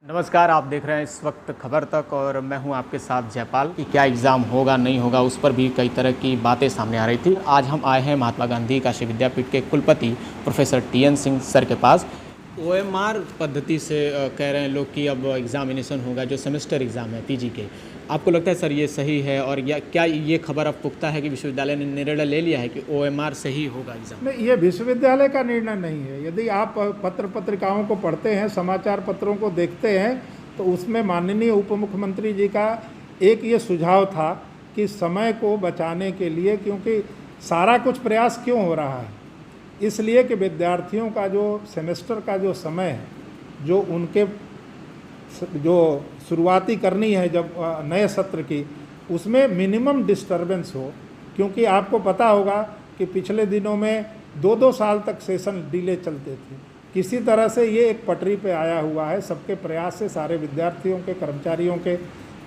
नमस्कार, आप देख रहे हैं इस वक्त खबर तक और मैं हूं आपके साथ जयपाल। कि क्या एग्ज़ाम होगा नहीं होगा उस पर भी कई तरह की बातें सामने आ रही थी। आज हम आए हैं महात्मा गांधी काशी विद्यापीठ के कुलपति प्रोफेसर टीएन सिंह सर के पास। ओएमआर पद्धति से कह रहे हैं लोग कि अब एग्ज़ामिनेशन होगा, जो सेमेस्टर एग्ज़ाम है पीजी के। आपको लगता है सर ये सही है? और क्या ये खबर अब पुख्ता है कि विश्वविद्यालय ने निर्णय ले लिया है कि ओएमआर से ही होगा एग्ज़ाम? नहीं, ये विश्वविद्यालय का निर्णय नहीं है। यदि आप पत्रिकाओं को पढ़ते हैं, समाचार पत्रों को देखते हैं, तो उसमें माननीय उप मुख्यमंत्री जी का एक ये सुझाव था कि समय को बचाने के लिए, क्योंकि सारा कुछ प्रयास क्यों हो रहा है, इसलिए कि विद्यार्थियों का जो सेमेस्टर का जो समय है, जो उनके जो शुरुआती करनी है जब नए सत्र की, उसमें मिनिमम डिस्टरबेंस हो। क्योंकि आपको पता होगा कि पिछले दिनों में 2-2 साल तक सेशन डिले चलते थे। किसी तरह से ये एक पटरी पे आया हुआ है। सबके प्रयास से सारे विद्यार्थियों के, कर्मचारियों के,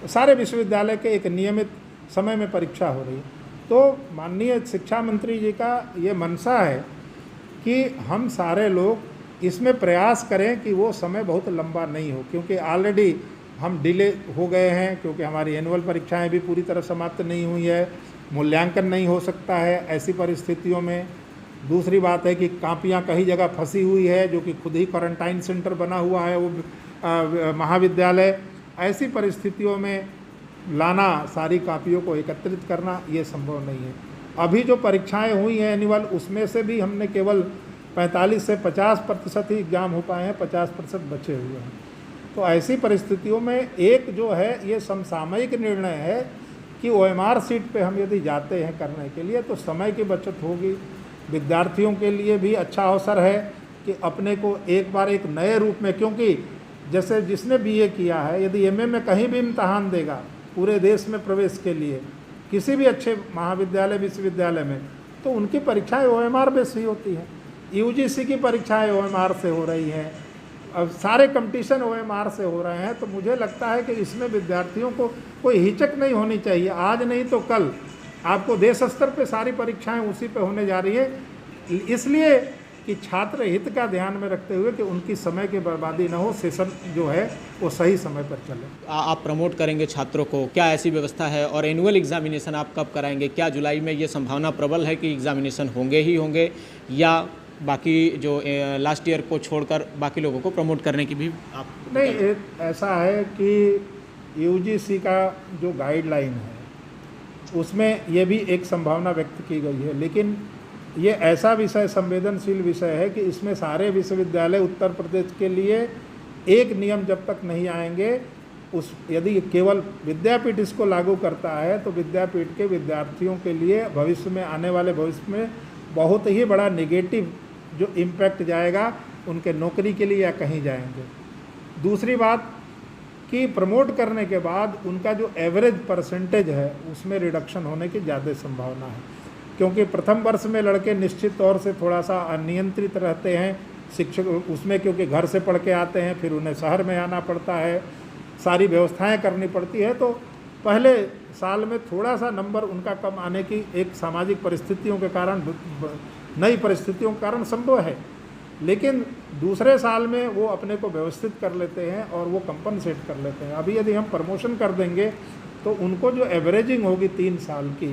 सारे विश्वविद्यालय के एक नियमित समय में परीक्षा हो रही है। तो माननीय शिक्षा मंत्री जी का ये मनसा है कि हम सारे लोग इसमें प्रयास करें कि वो समय बहुत लंबा नहीं हो, क्योंकि ऑलरेडी हम डिले हो गए हैं। क्योंकि हमारी एनुअल परीक्षाएं भी पूरी तरह समाप्त नहीं हुई है, मूल्यांकन नहीं हो सकता है ऐसी परिस्थितियों में। दूसरी बात है कि कापियां कई जगह फंसी हुई है, जो कि खुद ही क्वारंटाइन सेंटर बना हुआ है वो महाविद्यालय। ऐसी परिस्थितियों में लाना, सारी कापियों को एकत्रित करना, ये संभव नहीं है। अभी जो परीक्षाएं हुई हैं एनुअल, उसमें से भी हमने केवल 45 से 50% ही एग्ज़ाम हो पाए हैं, 50% बचे हुए हैं। तो ऐसी परिस्थितियों में एक जो है ये समसामयिक निर्णय है कि ओएमआर सीट पे हम यदि जाते हैं करने के लिए, तो समय की बचत होगी। विद्यार्थियों के लिए भी अच्छा अवसर है कि अपने को एक बार एक नए रूप में, क्योंकि जैसे जिसने बीए किया है, यदि एमए में कहीं भी इम्तहान देगा पूरे देश में प्रवेश के लिए, किसी भी अच्छे महाविद्यालय विश्वविद्यालय में, तो उनकी परीक्षाएँ ओएमआर बेस ही होती हैं। यूजीसी की परीक्षाएँ ओएमआर से हो रही हैं, अब सारे कंपटीशन ओएमआर से हो रहे हैं। तो मुझे लगता है कि इसमें विद्यार्थियों को कोई हिचक नहीं होनी चाहिए। आज नहीं तो कल आपको देश स्तर पे सारी परीक्षाएं उसी पे होने जा रही है, इसलिए कि छात्र हित का ध्यान में रखते हुए कि उनकी समय की बर्बादी न हो, सेशन जो है वो सही समय पर चले। आप प्रमोट करेंगे छात्रों को, क्या ऐसी व्यवस्था है? और एनुअल एग्जामिनेशन आप कब कराएंगे? क्या जुलाई में ये संभावना प्रबल है कि एग्जामिनेशन होंगे ही होंगे, या बाकी जो लास्ट ईयर को छोड़कर बाकी लोगों को प्रमोट करने की भी आप? नहीं, ऐसा है कि यूजीसी का जो गाइडलाइन है उसमें ये भी एक संभावना व्यक्त की गई है, लेकिन ये ऐसा विषय, संवेदनशील विषय है कि इसमें सारे विश्वविद्यालय उत्तर प्रदेश के लिए एक नियम जब तक नहीं आएंगे, यदि केवल विद्यापीठ इसको लागू करता है तो विद्यापीठ के विद्यार्थियों के लिए भविष्य में, आने वाले भविष्य में बहुत ही बड़ा नेगेटिव जो इम्पैक्ट जाएगा उनके नौकरी के लिए या कहीं जाएंगे। दूसरी बात कि प्रमोट करने के बाद उनका जो एवरेज परसेंटेज है उसमें रिडक्शन होने की ज़्यादा संभावना है, क्योंकि प्रथम वर्ष में लड़के निश्चित तौर से थोड़ा सा अनियंत्रित रहते हैं शिक्षक उसमें, क्योंकि घर से पढ़ के आते हैं, फिर उन्हें शहर में आना पड़ता है, सारी व्यवस्थाएं करनी पड़ती है। तो पहले साल में थोड़ा सा नंबर उनका कम आने की एक सामाजिक परिस्थितियों के कारण, नई परिस्थितियों के कारण संभव है, लेकिन दूसरे साल में वो अपने को व्यवस्थित कर लेते हैं और वो कंपनसेट कर लेते हैं। अभी यदि हम प्रमोशन कर देंगे तो उनको जो एवरेजिंग होगी 3 साल की,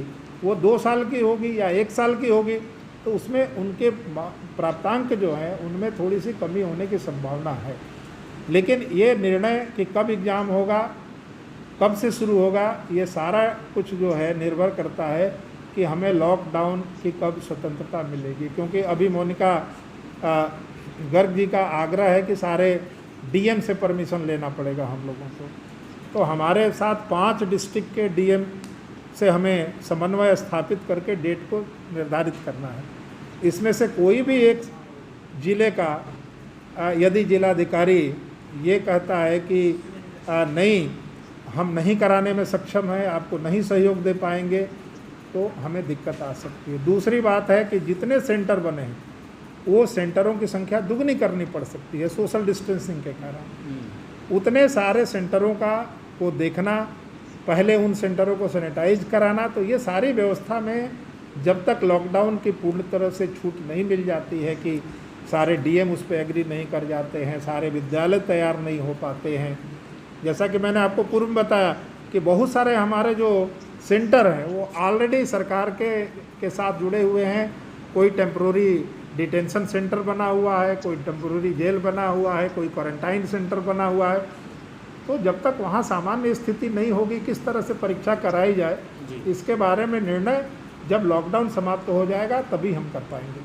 वो 2 साल की होगी या 1 साल की होगी, तो उसमें उनके प्राप्तांक जो हैं उनमें थोड़ी सी कमी होने की संभावना है। लेकिन ये निर्णय कि कब एग्ज़ाम होगा, कब से शुरू होगा, ये सारा कुछ जो है निर्भर करता है कि हमें लॉकडाउन की कब स्वतंत्रता मिलेगी। क्योंकि अभी मोनिका गर्ग जी का आग्रह है कि सारे डीएम से परमिशन लेना पड़ेगा हम लोगों को। तो हमारे साथ 5 डिस्ट्रिक्ट के डीएम से हमें समन्वय स्थापित करके डेट को निर्धारित करना है। इसमें से कोई भी एक ज़िले का यदि जिलाधिकारी ये कहता है कि नहीं, हम नहीं कराने में सक्षम है, आपको नहीं सहयोग दे पाएंगे, तो हमें दिक्कत आ सकती है। दूसरी बात है कि जितने सेंटर बने हैं वो सेंटरों की संख्या दुगनी करनी पड़ सकती है सोशल डिस्टेंसिंग के कारण। उतने सारे सेंटरों को देखना, पहले उन सेंटरों को सैनिटाइज कराना, तो ये सारी व्यवस्था में जब तक लॉकडाउन की पूर्ण तरह से छूट नहीं मिल जाती है कि सारे डीएम उस पर एग्री नहीं कर जाते हैं, सारे विद्यालय तैयार नहीं हो पाते हैं। जैसा कि मैंने आपको पूर्व में बताया कि बहुत सारे हमारे जो सेंटर हैं वो ऑलरेडी सरकार के साथ जुड़े हुए हैं। कोई टेम्प्रोरी डिटेंशन सेंटर बना हुआ है, कोई टेम्प्रोरी जेल बना हुआ है, कोई क्वारंटाइन सेंटर बना हुआ है। तो जब तक वहाँ सामान्य स्थिति नहीं होगी किस तरह से परीक्षा कराई जाए, इसके बारे में निर्णय जब लॉकडाउन समाप्त हो जाएगा तभी हम कर पाएंगे।